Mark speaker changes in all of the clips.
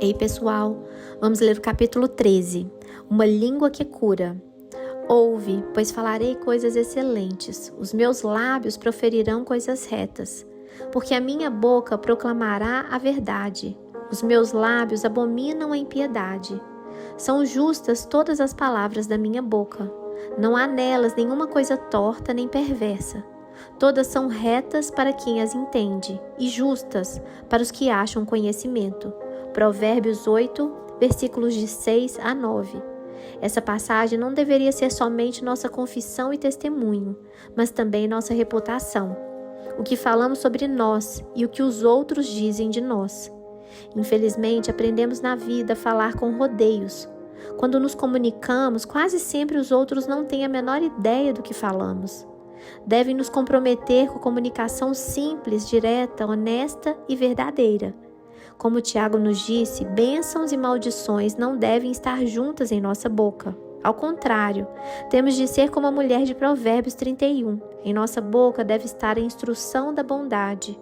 Speaker 1: Ei, pessoal, vamos ler o capítulo 13, Uma língua que cura. Ouve, pois falarei coisas excelentes, os meus lábios proferirão coisas retas, porque a minha boca proclamará a verdade, os meus lábios abominam a impiedade. São justas todas as palavras da minha boca, não há nelas nenhuma coisa torta nem perversa. Todas são retas para quem as entende e justas para os que acham conhecimento. Provérbios 8, versículos de 6 a 9. Essa passagem não deveria ser somente nossa confissão e testemunho, mas também nossa reputação, o que falamos sobre nós e o que os outros dizem de nós. Infelizmente, aprendemos na vida a falar com rodeios. Quando nos comunicamos, quase sempre os outros não têm a menor ideia do que falamos. Devem nos comprometer com comunicação simples, direta, honesta e verdadeira. Como Tiago nos disse, bênçãos e maldições não devem estar juntas em nossa boca. Ao contrário, temos de ser como a mulher de Provérbios 31. Em nossa boca deve estar a instrução da bondade.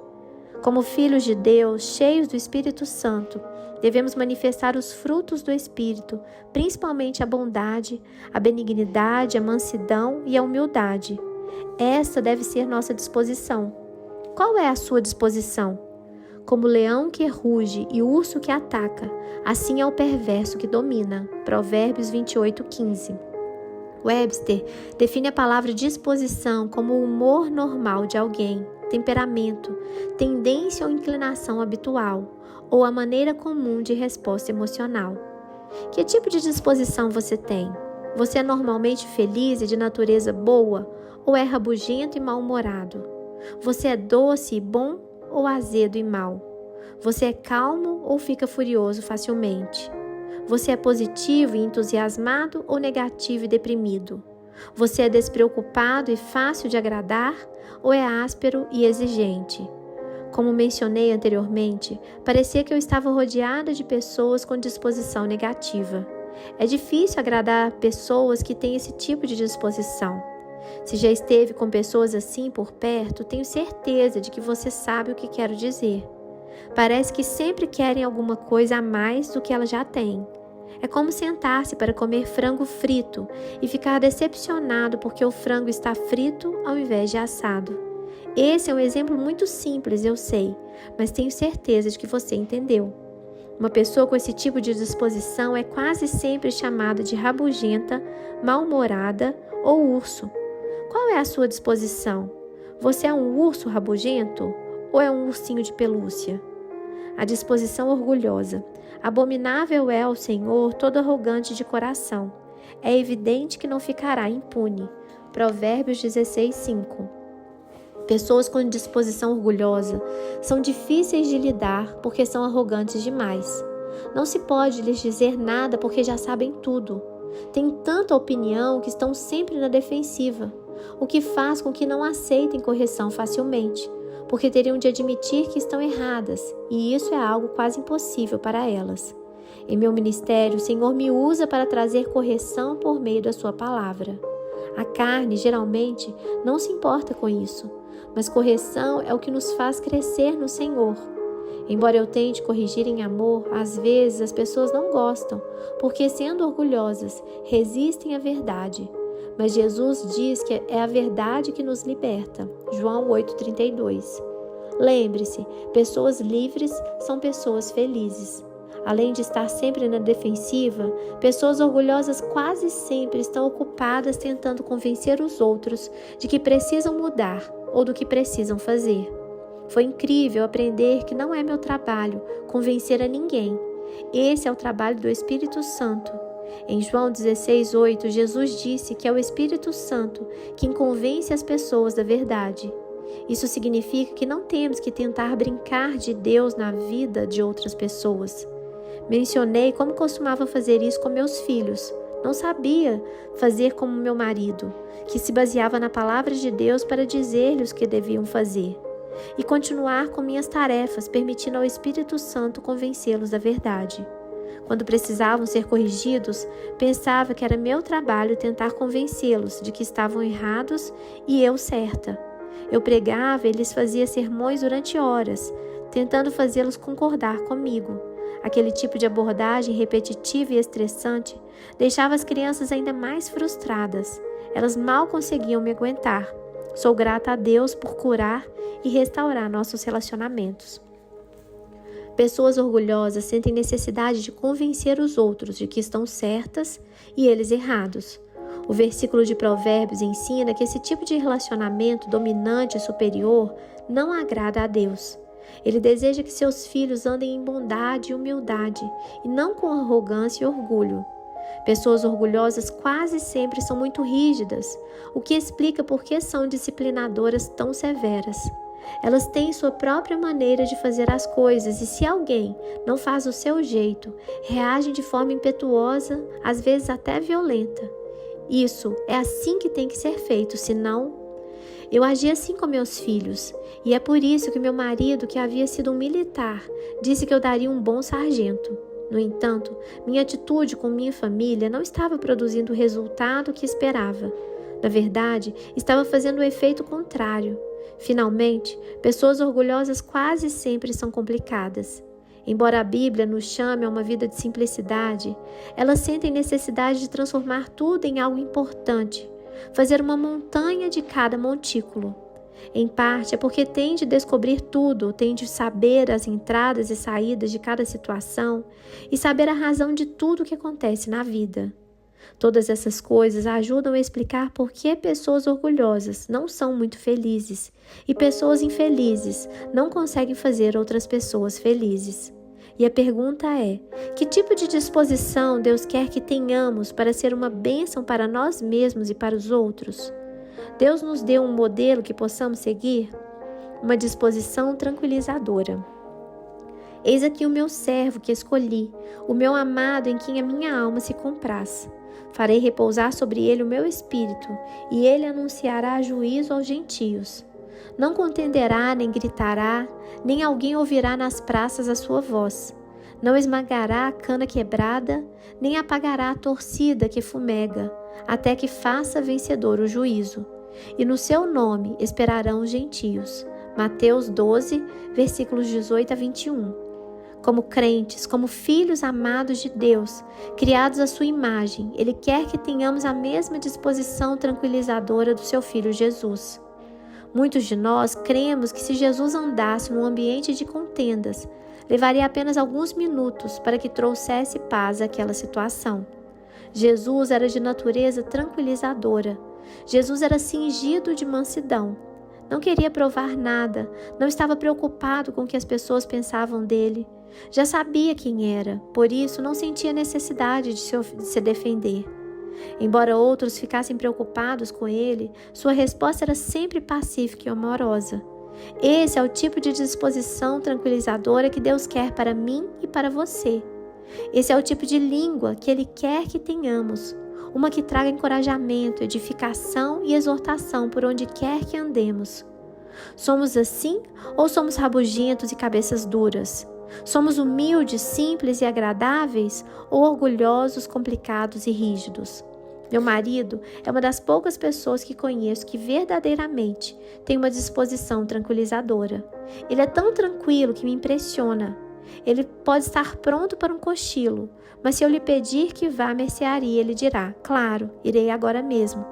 Speaker 1: Como filhos de Deus, cheios do Espírito Santo, devemos manifestar os frutos do Espírito, principalmente a bondade, a benignidade, a mansidão e a humildade. Essa deve ser nossa disposição. Qual é a sua disposição? Como o leão que ruge e o urso que ataca, assim é o perverso que domina. Provérbios 28:15. Webster define a palavra disposição como o humor normal de alguém, temperamento, tendência ou inclinação habitual, ou a maneira comum de resposta emocional. Que tipo de disposição você tem? Você é normalmente feliz e de natureza boa, ou é rabugento e mal-humorado? Você é doce e bom, ou azedo e mau? Você é calmo ou fica furioso facilmente? Você é positivo e entusiasmado ou negativo e deprimido? Você é despreocupado e fácil de agradar ou é áspero e exigente? Como mencionei anteriormente, parecia que eu estava rodeada de pessoas com disposição negativa. É difícil agradar pessoas que têm esse tipo de disposição. Se já esteve com pessoas assim por perto, tenho certeza de que você sabe o que quero dizer. Parece que sempre querem alguma coisa a mais do que ela já tem. É como sentar-se para comer frango frito e ficar decepcionado porque o frango está frito ao invés de assado. Esse é um exemplo muito simples, eu sei, mas tenho certeza de que você entendeu. Uma pessoa com esse tipo de disposição é quase sempre chamada de rabugenta, mal-humorada ou urso. Qual é a sua disposição? Você é um urso rabugento ou é um ursinho de pelúcia? A disposição orgulhosa. Abominável é ao Senhor todo arrogante de coração. É evidente que não ficará impune. Provérbios 16:5. Pessoas com disposição orgulhosa são difíceis de lidar porque são arrogantes demais. Não se pode lhes dizer nada porque já sabem tudo. Têm tanta opinião que estão sempre na defensiva, o que faz com que não aceitem correção facilmente, porque teriam de admitir que estão erradas, e isso é algo quase impossível para elas. Em meu ministério, o Senhor me usa para trazer correção por meio da sua palavra. A carne, geralmente, não se importa com isso, mas correção é o que nos faz crescer no Senhor. Embora eu tente corrigir em amor, às vezes as pessoas não gostam, porque sendo orgulhosas, resistem à verdade. Mas Jesus diz que é a verdade que nos liberta. João 8:32. Lembre-se, pessoas livres são pessoas felizes. Além de estar sempre na defensiva, pessoas orgulhosas quase sempre estão ocupadas tentando convencer os outros de que precisam mudar ou do que precisam fazer. Foi incrível aprender que não é meu trabalho convencer a ninguém. Esse é o trabalho do Espírito Santo. Em João 16:8, Jesus disse que é o Espírito Santo quem convence as pessoas da verdade. Isso significa que não temos que tentar brincar de Deus na vida de outras pessoas. Mencionei como costumava fazer isso com meus filhos. Não sabia fazer como meu marido, que se baseava na palavra de Deus para dizer-lhes o que deviam fazer. E continuar com minhas tarefas, permitindo ao Espírito Santo convencê-los da verdade. Quando precisavam ser corrigidos, pensava que era meu trabalho tentar convencê-los de que estavam errados e eu certa. Eu pregava e lhes fazia sermões durante horas, tentando fazê-los concordar comigo. Aquele tipo de abordagem repetitiva e estressante deixava as crianças ainda mais frustradas. Elas mal conseguiam me aguentar. Sou grata a Deus por curar e restaurar nossos relacionamentos. Pessoas orgulhosas sentem necessidade de convencer os outros de que estão certas e eles errados. O versículo de Provérbios ensina que esse tipo de relacionamento dominante e superior não agrada a Deus. Ele deseja que seus filhos andem em bondade e humildade, e não com arrogância e orgulho. Pessoas orgulhosas quase sempre são muito rígidas, o que explica por que são disciplinadoras tão severas. Elas têm sua própria maneira de fazer as coisas e se alguém não faz o seu jeito, reagem de forma impetuosa, às vezes até violenta. Isso é assim que tem que ser feito, senão... Eu agi assim com meus filhos, e é por isso que meu marido, que havia sido um militar, disse que eu daria um bom sargento. No entanto, minha atitude com minha família não estava produzindo o resultado que esperava. Na verdade, estava fazendo o efeito contrário. Finalmente, pessoas orgulhosas quase sempre são complicadas. Embora a Bíblia nos chame a uma vida de simplicidade, elas sentem necessidade de transformar tudo em algo importante, fazer uma montanha de cada montículo. Em parte é porque têm de descobrir tudo, têm de saber as entradas e saídas de cada situação e saber a razão de tudo o que acontece na vida. Todas essas coisas ajudam a explicar por que pessoas orgulhosas não são muito felizes e pessoas infelizes não conseguem fazer outras pessoas felizes. E a pergunta é: que tipo de disposição Deus quer que tenhamos para ser uma bênção para nós mesmos e para os outros? Deus nos deu um modelo que possamos seguir? Uma disposição tranquilizadora. Eis aqui o meu servo que escolhi, o meu amado em quem a minha alma se compraz. Farei repousar sobre ele o meu espírito, e ele anunciará juízo aos gentios. Não contenderá, nem gritará, nem alguém ouvirá nas praças a sua voz. Não esmagará a cana quebrada, nem apagará a torcida que fumega, até que faça vencedor o juízo. E no seu nome esperarão os gentios. Mateus 12, versículos 18 a 21. Como crentes, como filhos amados de Deus, criados à sua imagem, Ele quer que tenhamos a mesma disposição tranquilizadora do seu Filho Jesus. Muitos de nós cremos que se Jesus andasse num ambiente de contendas, levaria apenas alguns minutos para que trouxesse paz àquela situação. Jesus era de natureza tranquilizadora. Jesus era cingido de mansidão. Não queria provar nada, não estava preocupado com o que as pessoas pensavam dele. Já sabia quem era, por isso não sentia necessidade de se defender. Embora outros ficassem preocupados com ele, sua resposta era sempre pacífica e amorosa. Esse é o tipo de disposição tranquilizadora que Deus quer para mim e para você. Esse é o tipo de língua que Ele quer que tenhamos, uma que traga encorajamento, edificação e exortação por onde quer que andemos. Somos assim ou somos rabugentos e cabeças duras? Somos humildes, simples e agradáveis ou orgulhosos, complicados e rígidos? Meu marido é uma das poucas pessoas que conheço que verdadeiramente tem uma disposição tranquilizadora. Ele é tão tranquilo que me impressiona. Ele pode estar pronto para um cochilo, mas se eu lhe pedir que vá à mercearia, ele dirá: claro, irei agora mesmo.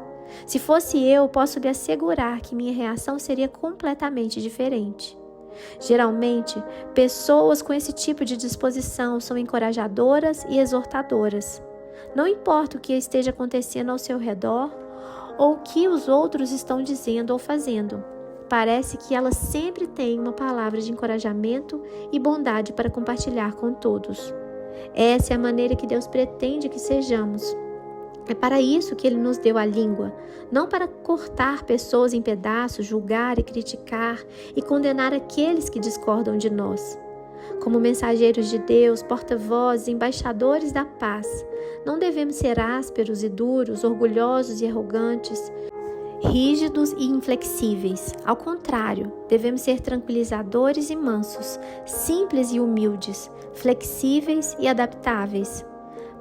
Speaker 1: Se fosse eu, posso lhe assegurar que minha reação seria completamente diferente. Geralmente, pessoas com esse tipo de disposição são encorajadoras e exortadoras. Não importa o que esteja acontecendo ao seu redor ou o que os outros estão dizendo ou fazendo. Parece que elas sempre têm uma palavra de encorajamento e bondade para compartilhar com todos. Essa é a maneira que Deus pretende que sejamos. É para isso que Ele nos deu a língua, não para cortar pessoas em pedaços, julgar e criticar e condenar aqueles que discordam de nós. Como mensageiros de Deus, porta-vozes, embaixadores da paz, não devemos ser ásperos e duros, orgulhosos e arrogantes, rígidos e inflexíveis. Ao contrário, devemos ser tranquilizadores e mansos, simples e humildes, flexíveis e adaptáveis.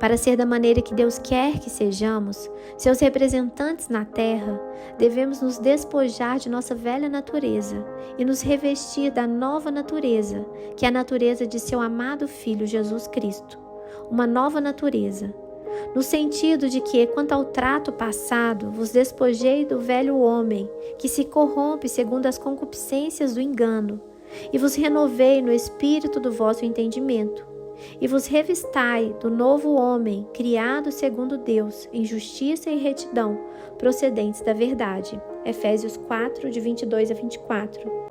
Speaker 1: Para ser da maneira que Deus quer que sejamos, seus representantes na terra, devemos nos despojar de nossa velha natureza e nos revestir da nova natureza, que é a natureza de seu amado Filho Jesus Cristo. Uma nova natureza, no sentido de que, quanto ao trato passado, vos despojei do velho homem, que se corrompe segundo as concupiscências do engano, e vos renovei no espírito do vosso entendimento, e vos revistai do novo homem, criado segundo Deus, em justiça e retidão, procedentes da verdade. Efésios 4, de 22 a 24.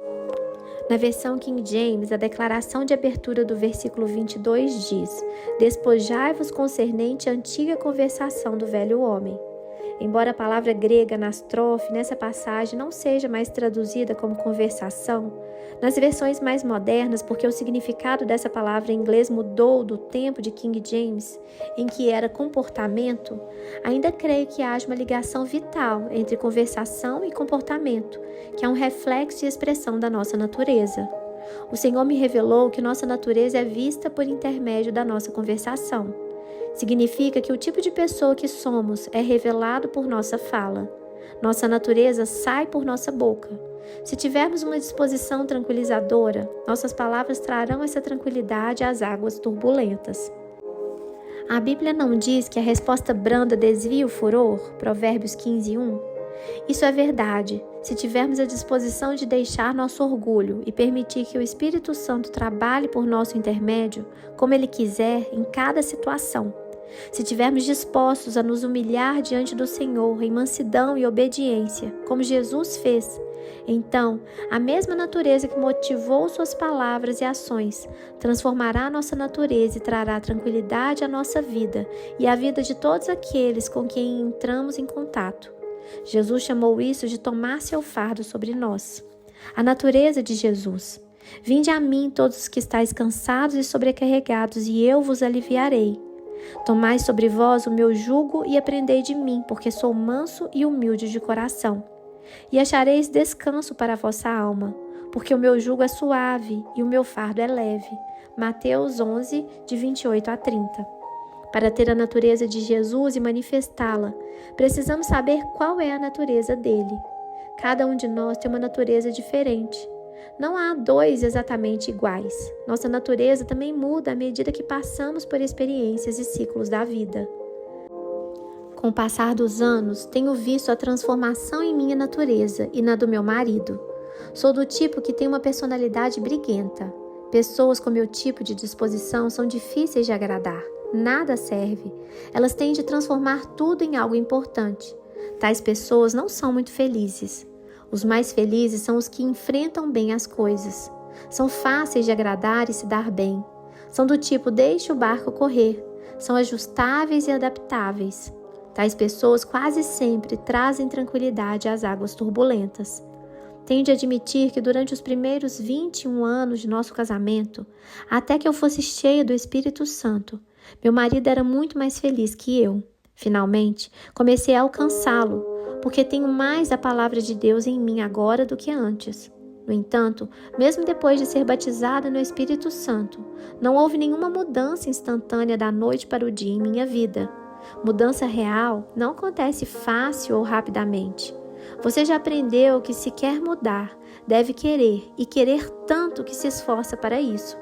Speaker 1: Na versão King James, a declaração de abertura do versículo 22 diz: Despojai-vos concernente à antiga conversação do velho homem. Embora a palavra grega nastrofe nessa passagem não seja mais traduzida como conversação, nas versões mais modernas, porque o significado dessa palavra em inglês mudou do tempo de King James, em que era comportamento, ainda creio que haja uma ligação vital entre conversação e comportamento, que é um reflexo e expressão da nossa natureza. O Senhor me revelou que nossa natureza é vista por intermédio da nossa conversação. Significa que o tipo de pessoa que somos é revelado por nossa fala. Nossa natureza sai por nossa boca. Se tivermos uma disposição tranquilizadora, nossas palavras trarão essa tranquilidade às águas turbulentas. A Bíblia não diz que a resposta branda desvia o furor? Provérbios 15:1. Isso é verdade, se tivermos a disposição de deixar nosso orgulho e permitir que o Espírito Santo trabalhe por nosso intermédio, como Ele quiser, em cada situação. Se tivermos dispostos a nos humilhar diante do Senhor em mansidão e obediência, como Jesus fez, então a mesma natureza que motivou suas palavras e ações transformará a nossa natureza e trará tranquilidade à nossa vida e à vida de todos aqueles com quem entramos em contato. Jesus chamou isso de tomar seu fardo sobre nós. A natureza de Jesus. Vinde a mim todos os que estáis cansados e sobrecarregados, e eu vos aliviarei. Tomai sobre vós o meu jugo e aprendei de mim, porque sou manso e humilde de coração. E achareis descanso para a vossa alma, porque o meu jugo é suave e o meu fardo é leve. Mateus 11, de 28 a 30. Para ter a natureza de Jesus e manifestá-la, precisamos saber qual é a natureza dele. Cada um de nós tem uma natureza diferente. Não há dois exatamente iguais. Nossa natureza também muda à medida que passamos por experiências e ciclos da vida. Com o passar dos anos, tenho visto a transformação em minha natureza e na do meu marido. Sou do tipo que tem uma personalidade briguenta. Pessoas com meu tipo de disposição são difíceis de agradar. Nada serve. Elas têm de transformar tudo em algo importante. Tais pessoas não são muito felizes. Os mais felizes são os que enfrentam bem as coisas. São fáceis de agradar e se dar bem. São do tipo deixe o barco correr. São ajustáveis e adaptáveis. Tais pessoas quase sempre trazem tranquilidade às águas turbulentas. Tenho de admitir que durante os primeiros 21 anos de nosso casamento, até que eu fosse cheia do Espírito Santo, meu marido era muito mais feliz que eu. Finalmente, comecei a alcançá-lo, porque tenho mais a palavra de Deus em mim agora do que antes. No entanto, mesmo depois de ser batizada no Espírito Santo, não houve nenhuma mudança instantânea da noite para o dia em minha vida. Mudança real não acontece fácil ou rapidamente. Você já aprendeu que se quer mudar, deve querer, e querer tanto que se esforça para isso.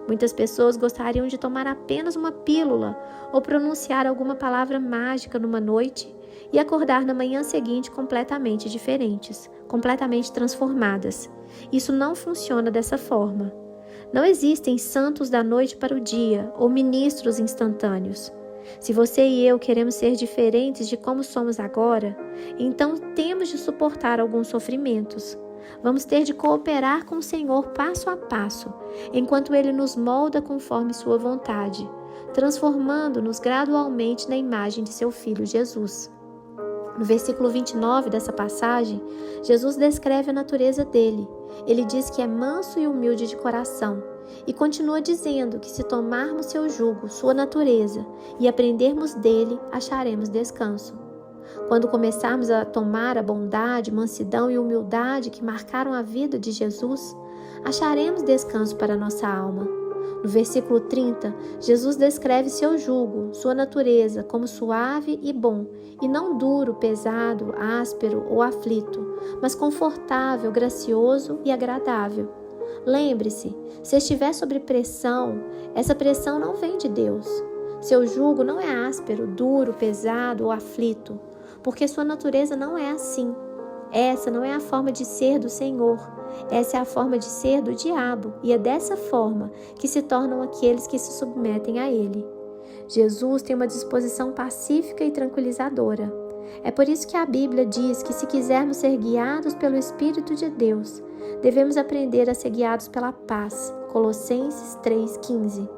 Speaker 1: Muitas pessoas gostariam de tomar apenas uma pílula ou pronunciar alguma palavra mágica numa noite e acordar na manhã seguinte completamente diferentes, completamente transformadas. Isso não funciona dessa forma. Não existem santos da noite para o dia ou ministros instantâneos. Se você e eu queremos ser diferentes de como somos agora, então temos de suportar alguns sofrimentos. Vamos ter de cooperar com o Senhor passo a passo, enquanto Ele nos molda conforme sua vontade, transformando-nos gradualmente na imagem de seu Filho Jesus. No versículo 29 dessa passagem, Jesus descreve a natureza dele. Ele diz que é manso e humilde de coração, e continua dizendo que se tomarmos seu jugo, sua natureza, e aprendermos dele, acharemos descanso. Quando começarmos a tomar a bondade, mansidão e humildade que marcaram a vida de Jesus, acharemos descanso para nossa alma. No versículo 30, Jesus descreve seu jugo, sua natureza, como suave e bom, e não duro, pesado, áspero ou aflito, mas confortável, gracioso e agradável. Lembre-se, se estiver sob pressão, essa pressão não vem de Deus. Seu jugo não é áspero, duro, pesado ou aflito, porque sua natureza não é assim. Essa não é a forma de ser do Senhor, essa é a forma de ser do diabo, e é dessa forma que se tornam aqueles que se submetem a ele. Jesus tem uma disposição pacífica e tranquilizadora. É por isso que a Bíblia diz que se quisermos ser guiados pelo Espírito de Deus, devemos aprender a ser guiados pela paz. Colossenses 3,15.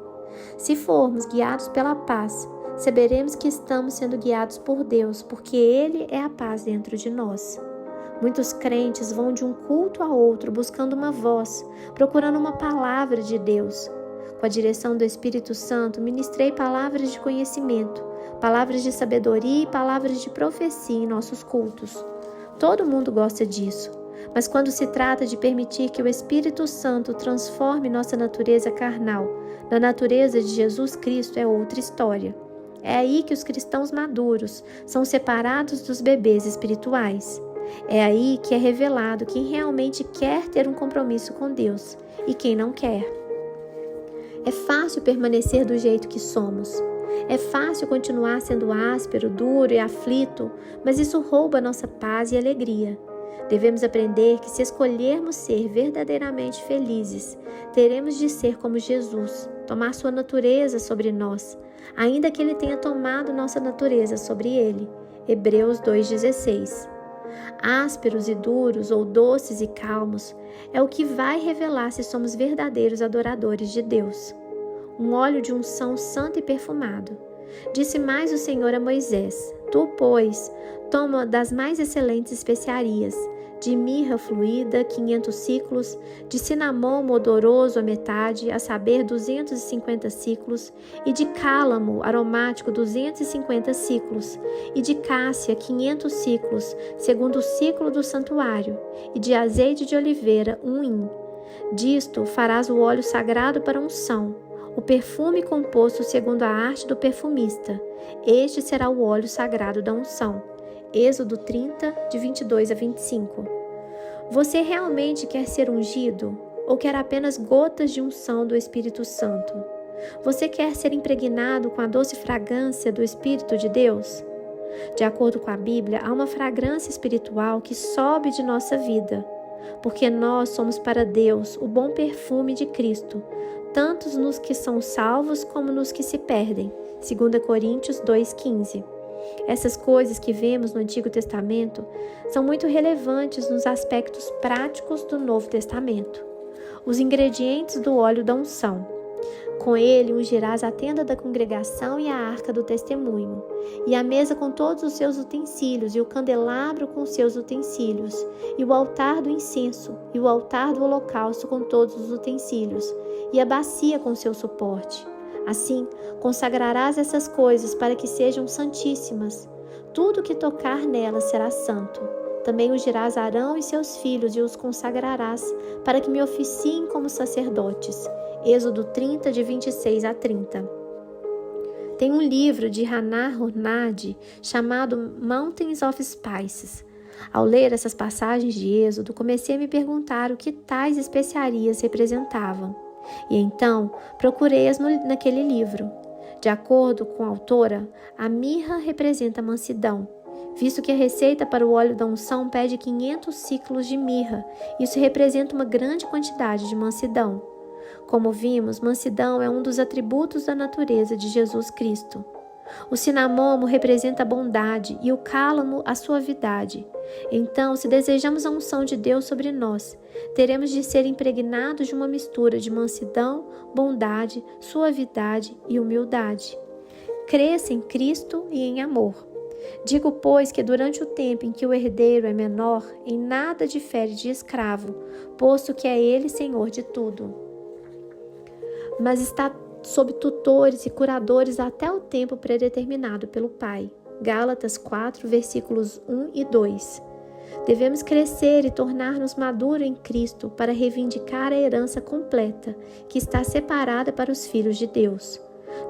Speaker 1: Se formos guiados pela paz, saberemos que estamos sendo guiados por Deus, porque Ele é a paz dentro de nós. Muitos crentes vão de um culto a outro buscando uma voz, procurando uma palavra de Deus. Com a direção do Espírito Santo, ministrei palavras de conhecimento, palavras de sabedoria e palavras de profecia em nossos cultos. Todo mundo gosta disso, mas quando se trata de permitir que o Espírito Santo transforme nossa natureza carnal na natureza de Jesus Cristo, é outra história. É aí que os cristãos maduros são separados dos bebês espirituais. É aí que é revelado quem realmente quer ter um compromisso com Deus e quem não quer. É fácil permanecer do jeito que somos. É fácil continuar sendo áspero, duro e aflito, mas isso rouba nossa paz e alegria. Devemos aprender que se escolhermos ser verdadeiramente felizes, teremos de ser como Jesus, tomar sua natureza sobre nós, ainda que Ele tenha tomado nossa natureza sobre Ele. Hebreus 2,16. Ásperos e duros ou doces e calmos é o que vai revelar se somos verdadeiros adoradores de Deus. Um óleo de unção santo e perfumado. Disse mais o Senhor a Moisés: Tu, pois, toma das mais excelentes especiarias, de mirra fluída, 500 siclos, de cinamomo odoroso a metade, a saber, 250 siclos, e de cálamo aromático, 250 siclos, e de cássia, 500 siclos, segundo o ciclo do santuário, e de azeite de oliveira, 1 hin. Disto farás o óleo sagrado para unção, o perfume composto segundo a arte do perfumista. Este será o óleo sagrado da unção. Êxodo 30, de 22 a 25. Você realmente quer ser ungido ou quer apenas gotas de unção do Espírito Santo? Você quer ser impregnado com a doce fragrância do Espírito de Deus? De acordo com a Bíblia, há uma fragrância espiritual que sobe de nossa vida, porque nós somos para Deus o bom perfume de Cristo, tanto nos que são salvos como nos que se perdem. 2 Coríntios 2,15. Essas coisas que vemos no Antigo Testamento são muito relevantes nos aspectos práticos do Novo Testamento. Os ingredientes do óleo da unção. Com ele ungirás a tenda da congregação e a arca do testemunho, e a mesa com todos os seus utensílios, e o candelabro com seus utensílios, e o altar do incenso, e o altar do holocausto com todos os utensílios, e a bacia com seu suporte. Assim, consagrarás essas coisas para que sejam santíssimas. Tudo que tocar nelas será santo. Também ungirás Arão e seus filhos e os consagrarás, para que me oficiem como sacerdotes. Êxodo 30, de 26 a 30. Tem um livro de Hannah Hornady chamado Mountains of Spices. Ao ler essas passagens de Êxodo, comecei a me perguntar o que tais especiarias representavam. E então, procurei-as naquele livro. De acordo com a autora, a mirra representa a mansidão, visto que a receita para o óleo da unção pede 500 ciclos de mirra. Isso representa uma grande quantidade de mansidão. Como vimos, mansidão é um dos atributos da natureza de Jesus Cristo. O cinamomo representa a bondade e o cálamo a suavidade. Então, se desejamos a unção de Deus sobre nós, teremos de ser impregnados de uma mistura de mansidão, bondade, suavidade e humildade. Cresça em Cristo e em amor. Digo, pois, que durante o tempo em que o herdeiro é menor, em nada difere de escravo, posto que é ele senhor de tudo. Mas está sob tutores e curadores até o tempo predeterminado pelo Pai. Gálatas 4, versículos 1 e 2. Devemos crescer e tornar-nos maduros em Cristo para reivindicar a herança completa que está separada para os filhos de Deus.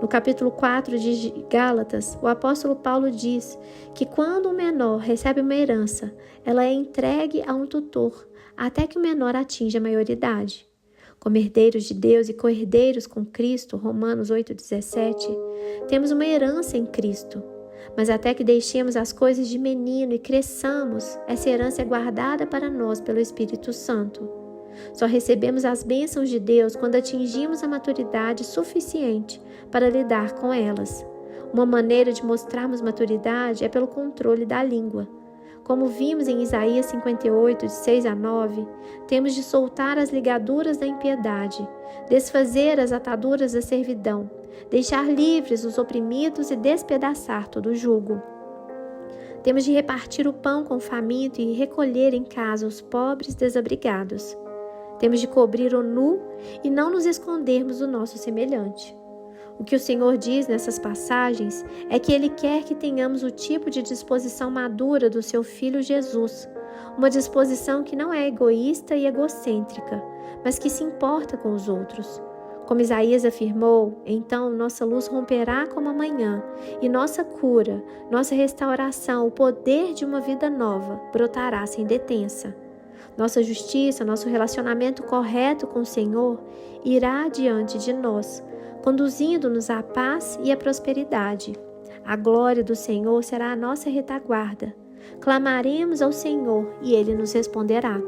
Speaker 1: No capítulo 4 de Gálatas, o apóstolo Paulo diz que quando um menor recebe uma herança, ela é entregue a um tutor até que o menor atinja a maioridade. Como herdeiros de Deus e co-herdeiros com Cristo, Romanos 8,17, temos uma herança em Cristo. Mas até que deixemos as coisas de menino e cresçamos, essa herança é guardada para nós pelo Espírito Santo. Só recebemos as bênçãos de Deus quando atingimos a maturidade suficiente para lidar com elas. Uma maneira de mostrarmos maturidade é pelo controle da língua. Como vimos em Isaías 58, de 6 a 9, temos de soltar as ligaduras da impiedade, desfazer as ataduras da servidão, deixar livres os oprimidos e despedaçar todo o jugo. Temos de repartir o pão com o faminto e recolher em casa os pobres desabrigados. Temos de cobrir o nu e não nos escondermos do nosso semelhante. O que o Senhor diz nessas passagens é que Ele quer que tenhamos o tipo de disposição madura do seu Filho Jesus, uma disposição que não é egoísta e egocêntrica, mas que se importa com os outros. Como Isaías afirmou, então nossa luz romperá como a manhã, e nossa cura, nossa restauração, o poder de uma vida nova, brotará sem detença. Nossa justiça, nosso relacionamento correto com o Senhor irá diante de nós, conduzindo-nos à paz e à prosperidade. A glória do Senhor será a nossa retaguarda. Clamaremos ao Senhor e Ele nos responderá.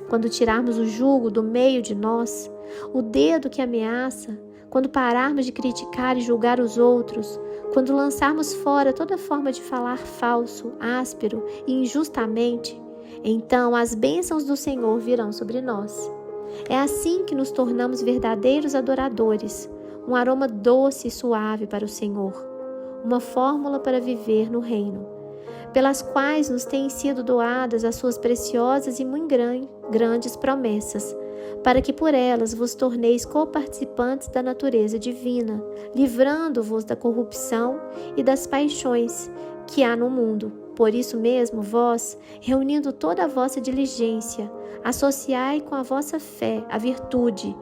Speaker 1: Quando tirarmos o jugo do meio de nós, o dedo que ameaça, quando pararmos de criticar e julgar os outros, quando lançarmos fora toda forma de falar falso, áspero e injustamente, então as bênçãos do Senhor virão sobre nós. É assim que nos tornamos verdadeiros adoradores, um aroma doce e suave para o Senhor, uma fórmula para viver no reino, pelas quais nos têm sido doadas as suas preciosas e muito grandes promessas, para que por elas vos torneis coparticipantes da natureza divina, livrando-vos da corrupção e das paixões que há no mundo. Por isso mesmo, vós, reunindo toda a vossa diligência, associai com a vossa fé a virtude,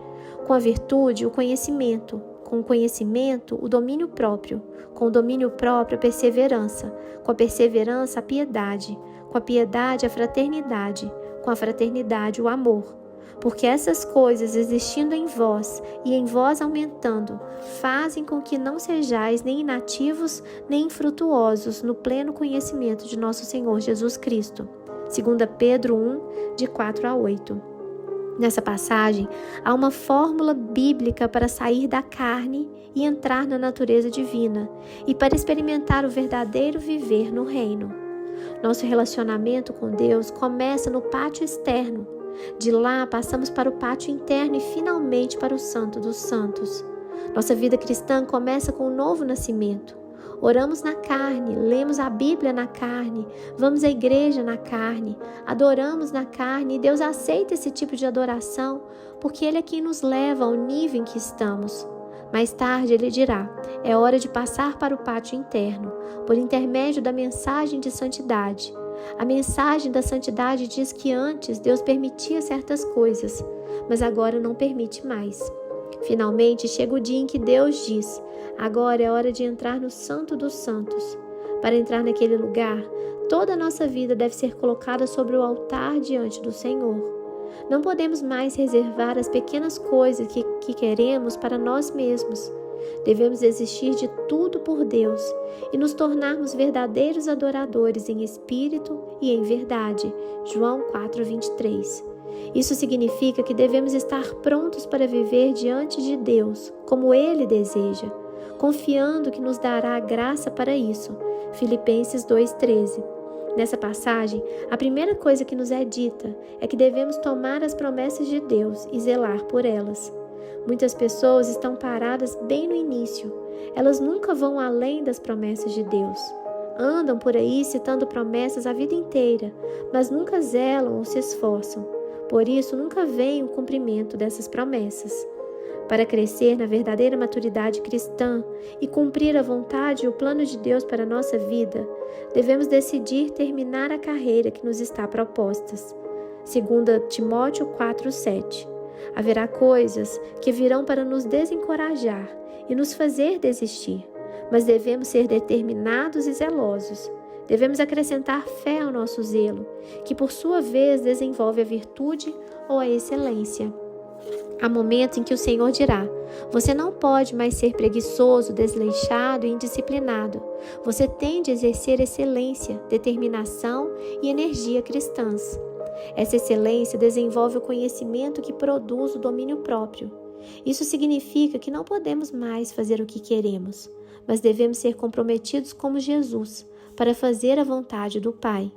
Speaker 1: com a virtude o conhecimento, com o conhecimento o domínio próprio, com o domínio próprio a perseverança, com a perseverança a piedade, com a piedade a fraternidade, com a fraternidade o amor. Porque essas coisas existindo em vós e em vós aumentando, fazem com que não sejais nem inativos nem infrutuosos no pleno conhecimento de nosso Senhor Jesus Cristo. 2 Pedro 1, de 4 a 8. Nessa passagem, há uma fórmula bíblica para sair da carne e entrar na natureza divina, e para experimentar o verdadeiro viver no reino. Nosso relacionamento com Deus começa no pátio externo. De lá, passamos para o pátio interno e finalmente para o Santo dos Santos. Nossa vida cristã começa com o novo nascimento. Oramos na carne, lemos a Bíblia na carne, vamos à igreja na carne, adoramos na carne e Deus aceita esse tipo de adoração porque Ele é quem nos leva ao nível em que estamos. Mais tarde Ele dirá, é hora de passar para o pátio interno, por intermédio da mensagem de santidade. A mensagem da santidade diz que antes Deus permitia certas coisas, mas agora não permite mais. Finalmente chega o dia em que Deus diz, agora é hora de entrar no Santo dos Santos. Para entrar naquele lugar, toda a nossa vida deve ser colocada sobre o altar diante do Senhor. Não podemos mais reservar as pequenas coisas que queremos para nós mesmos. Devemos desistir de tudo por Deus e nos tornarmos verdadeiros adoradores em espírito e em verdade. João 4:23. Isso significa que devemos estar prontos para viver diante de Deus, como Ele deseja, confiando que nos dará a graça para isso. Filipenses 2:13. Nessa passagem, a primeira coisa que nos é dita é que devemos tomar as promessas de Deus e zelar por elas. Muitas pessoas estão paradas bem no início. Elas nunca vão além das promessas de Deus. Andam por aí citando promessas a vida inteira, mas nunca zelam ou se esforçam. Por isso, nunca vem o cumprimento dessas promessas. Para crescer na verdadeira maturidade cristã e cumprir a vontade e o plano de Deus para a nossa vida, devemos decidir terminar a carreira que nos está proposta. 2 Timóteo 4:7. Haverá coisas que virão para nos desencorajar e nos fazer desistir, mas devemos ser determinados e zelosos. Devemos acrescentar fé ao nosso zelo, que por sua vez desenvolve a virtude ou a excelência. Há momentos em que o Senhor dirá: você não pode mais ser preguiçoso, desleixado e indisciplinado. Você tem de exercer excelência, determinação e energia cristãs. Essa excelência desenvolve o conhecimento que produz o domínio próprio. Isso significa que não podemos mais fazer o que queremos, mas devemos ser comprometidos como Jesus para fazer a vontade do Pai.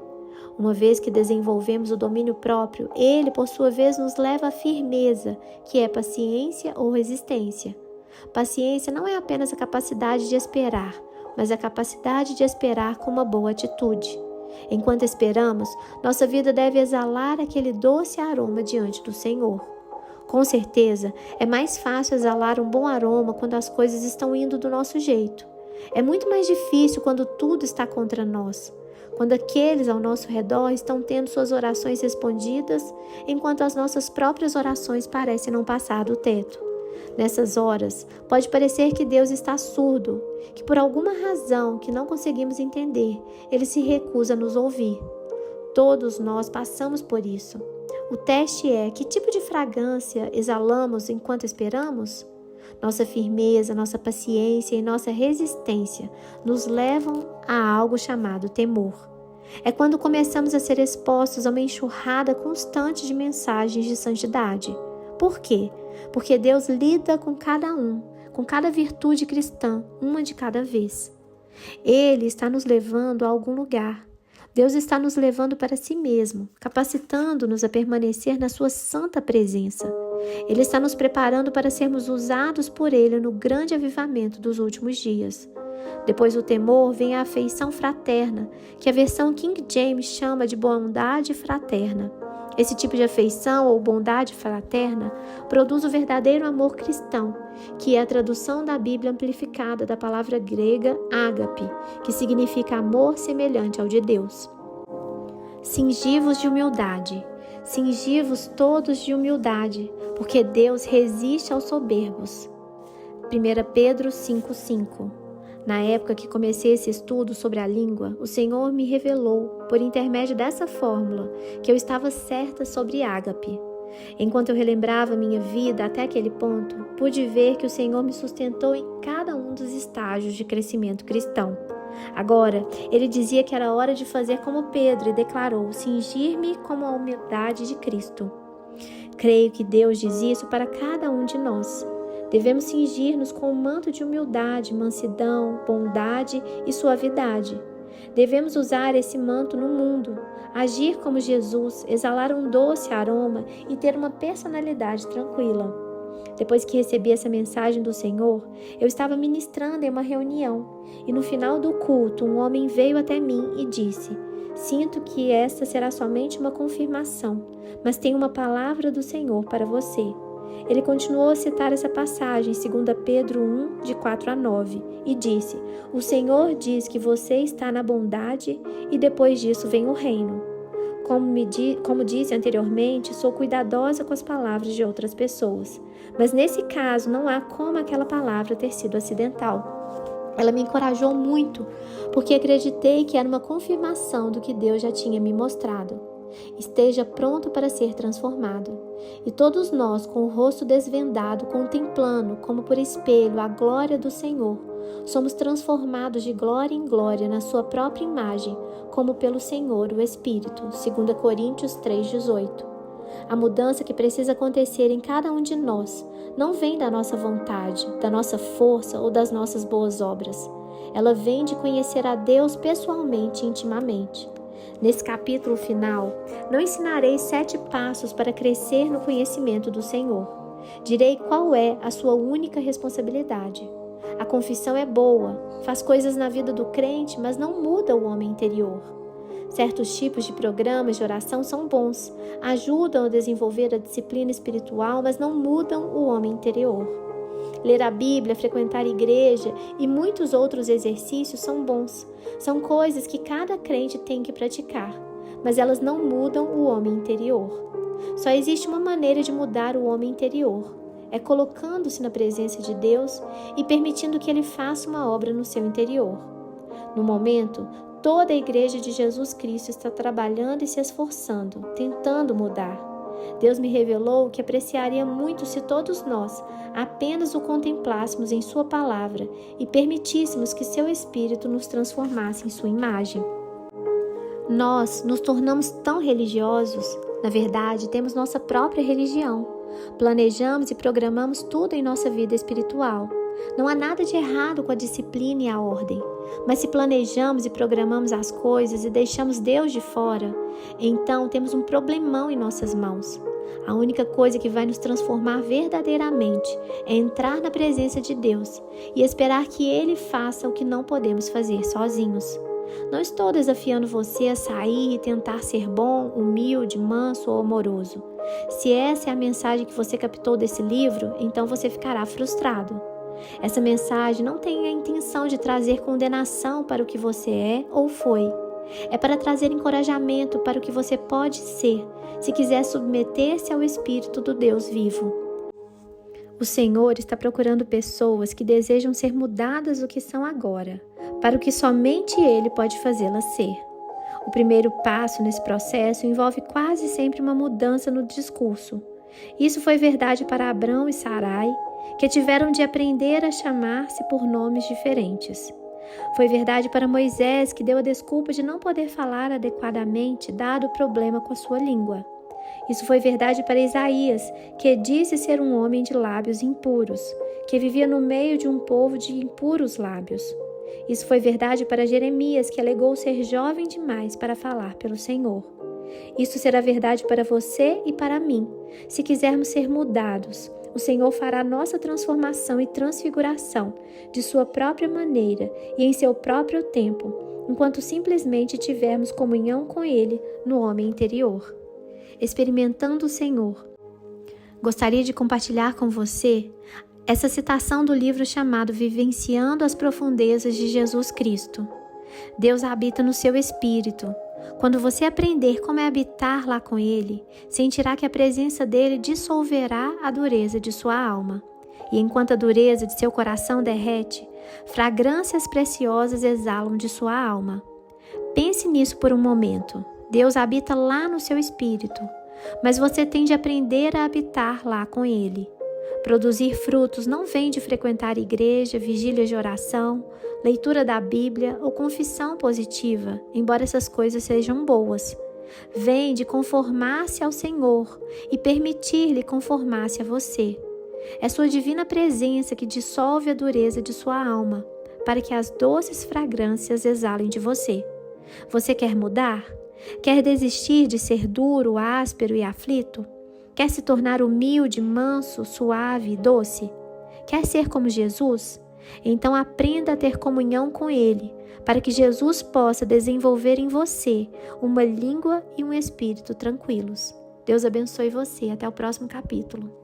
Speaker 1: Uma vez que desenvolvemos o domínio próprio, ele, por sua vez, nos leva à firmeza, que é paciência ou resistência. Paciência não é apenas a capacidade de esperar, mas a capacidade de esperar com uma boa atitude. Enquanto esperamos, nossa vida deve exalar aquele doce aroma diante do Senhor. Com certeza, é mais fácil exalar um bom aroma quando as coisas estão indo do nosso jeito. É muito mais difícil quando tudo está contra nós. Quando aqueles ao nosso redor estão tendo suas orações respondidas, enquanto as nossas próprias orações parecem não passar do teto. Nessas horas, pode parecer que Deus está surdo, que por alguma razão que não conseguimos entender, Ele se recusa a nos ouvir. Todos nós passamos por isso. O teste é: que tipo de fragrância exalamos enquanto esperamos? Nossa firmeza, nossa paciência e nossa resistência nos levam a algo chamado temor. É quando começamos a ser expostos a uma enxurrada constante de mensagens de santidade. Por quê? Porque Deus lida com cada um, com cada virtude cristã, uma de cada vez. Ele está nos levando a algum lugar. Deus está nos levando para si mesmo, capacitando-nos a permanecer na sua santa presença. Ele está nos preparando para sermos usados por Ele no grande avivamento dos últimos dias. Depois do temor vem a afeição fraterna, que a versão King James chama de bondade fraterna. Esse tipo de afeição ou bondade fraterna produz o verdadeiro amor cristão, que é a tradução da Bíblia amplificada da palavra grega ágape, que significa amor semelhante ao de Deus. Cingi-vos de humildade. Cingi-vos todos de humildade, porque Deus resiste aos soberbos. 1 Pedro 5:5. Na época que comecei esse estudo sobre a língua, o Senhor me revelou, por intermédio dessa fórmula, que eu estava certa sobre ágape. Enquanto eu relembrava minha vida até aquele ponto, pude ver que o Senhor me sustentou em cada um dos estágios de crescimento cristão. Agora, ele dizia que era hora de fazer como Pedro e declarou: cingir-me como a humildade de Cristo. Creio que Deus diz isso para cada um de nós. Devemos cingir-nos com um manto de humildade, mansidão, bondade e suavidade. Devemos usar esse manto no mundo, agir como Jesus, exalar um doce aroma e ter uma personalidade tranquila. Depois que recebi essa mensagem do Senhor, eu estava ministrando em uma reunião e no final do culto um homem veio até mim e disse: sinto que esta será somente uma confirmação, mas tenho uma palavra do Senhor para você. Ele continuou a citar essa passagem, 2 Pedro 1, de 4-9, e disse: o Senhor diz que você está na bondade e depois disso vem o reino. Como disse anteriormente, sou cuidadosa com as palavras de outras pessoas, mas nesse caso não há como aquela palavra ter sido acidental. Ela me encorajou muito, porque acreditei que era uma confirmação do que Deus já tinha me mostrado. Esteja pronto para ser transformado. E todos nós, com o rosto desvendado, contemplando, como por espelho, a glória do Senhor, somos transformados de glória em glória na sua própria imagem, como pelo Senhor, o Espírito. 2 Coríntios 3:18. A mudança que precisa acontecer em cada um de nós não vem da nossa vontade, da nossa força ou das nossas boas obras. Ela vem de conhecer a Deus pessoalmente e intimamente. Nesse capítulo final, não ensinarei 7 passos para crescer no conhecimento do Senhor. Direi qual é a sua única responsabilidade. A confissão é boa, faz coisas na vida do crente, mas não muda o homem interior. Certos tipos de programas de oração são bons, ajudam a desenvolver a disciplina espiritual, mas não mudam o homem interior. Ler a Bíblia, frequentar a igreja e muitos outros exercícios são bons. São coisas que cada crente tem que praticar, mas elas não mudam o homem interior. Só existe uma maneira de mudar o homem interior. É colocando-se na presença de Deus e permitindo que Ele faça uma obra no seu interior. No momento, toda a igreja de Jesus Cristo está trabalhando e se esforçando, tentando mudar. Deus me revelou que apreciaria muito se todos nós apenas o contemplássemos em Sua palavra e permitíssemos que Seu Espírito nos transformasse em Sua imagem. Nós nos tornamos tão religiosos, na verdade, temos nossa própria religião. Planejamos e programamos tudo em nossa vida espiritual. Não há nada de errado com a disciplina e a ordem, mas se planejamos e programamos as coisas e deixamos Deus de fora, então temos um problemão em nossas mãos. A única coisa que vai nos transformar verdadeiramente é entrar na presença de Deus e esperar que Ele faça o que não podemos fazer sozinhos. Não estou desafiando você a sair e tentar ser bom, humilde, manso ou amoroso. Se essa é a mensagem que você captou desse livro, então você ficará frustrado. Essa mensagem não tem a intenção de trazer condenação para o que você é ou foi. É para trazer encorajamento para o que você pode ser, se quiser submeter-se ao Espírito do Deus vivo. O Senhor está procurando pessoas que desejam ser mudadas do que são agora, para o que somente Ele pode fazê-las ser. O primeiro passo nesse processo envolve quase sempre uma mudança no discurso. Isso foi verdade para Abrão e Sarai, que tiveram de aprender a chamar-se por nomes diferentes. Foi verdade para Moisés, que deu a desculpa de não poder falar adequadamente, dado o problema com a sua língua. Isso foi verdade para Isaías, que disse ser um homem de lábios impuros, que vivia no meio de um povo de impuros lábios. Isso foi verdade para Jeremias, que alegou ser jovem demais para falar pelo Senhor. Isso será verdade para você e para mim. Se quisermos ser mudados, o Senhor fará nossa transformação e transfiguração de sua própria maneira e em seu próprio tempo, enquanto simplesmente tivermos comunhão com Ele no homem interior. Experimentando o Senhor. Gostaria de compartilhar com você essa citação do livro chamado Vivenciando as Profundezas de Jesus Cristo. Deus habita no seu espírito. Quando você aprender como é habitar lá com Ele, sentirá que a presença dele dissolverá a dureza de sua alma. E enquanto a dureza de seu coração derrete, fragrâncias preciosas exalam de sua alma. Pense nisso por um momento. Deus habita lá no seu espírito, mas você tem de aprender a habitar lá com Ele. Produzir frutos não vem de frequentar igreja, vigília de oração, leitura da Bíblia ou confissão positiva, embora essas coisas sejam boas. Vem de conformar-se ao Senhor e permitir-lhe conformar-se a você. É sua divina presença que dissolve a dureza de sua alma, para que as doces fragrâncias exalem de você. Você quer mudar? Quer desistir de ser duro, áspero e aflito? Quer se tornar humilde, manso, suave e doce? Quer ser como Jesus? Então aprenda a ter comunhão com Ele, para que Jesus possa desenvolver em você uma língua e um espírito tranquilos. Deus abençoe você. Até o próximo capítulo.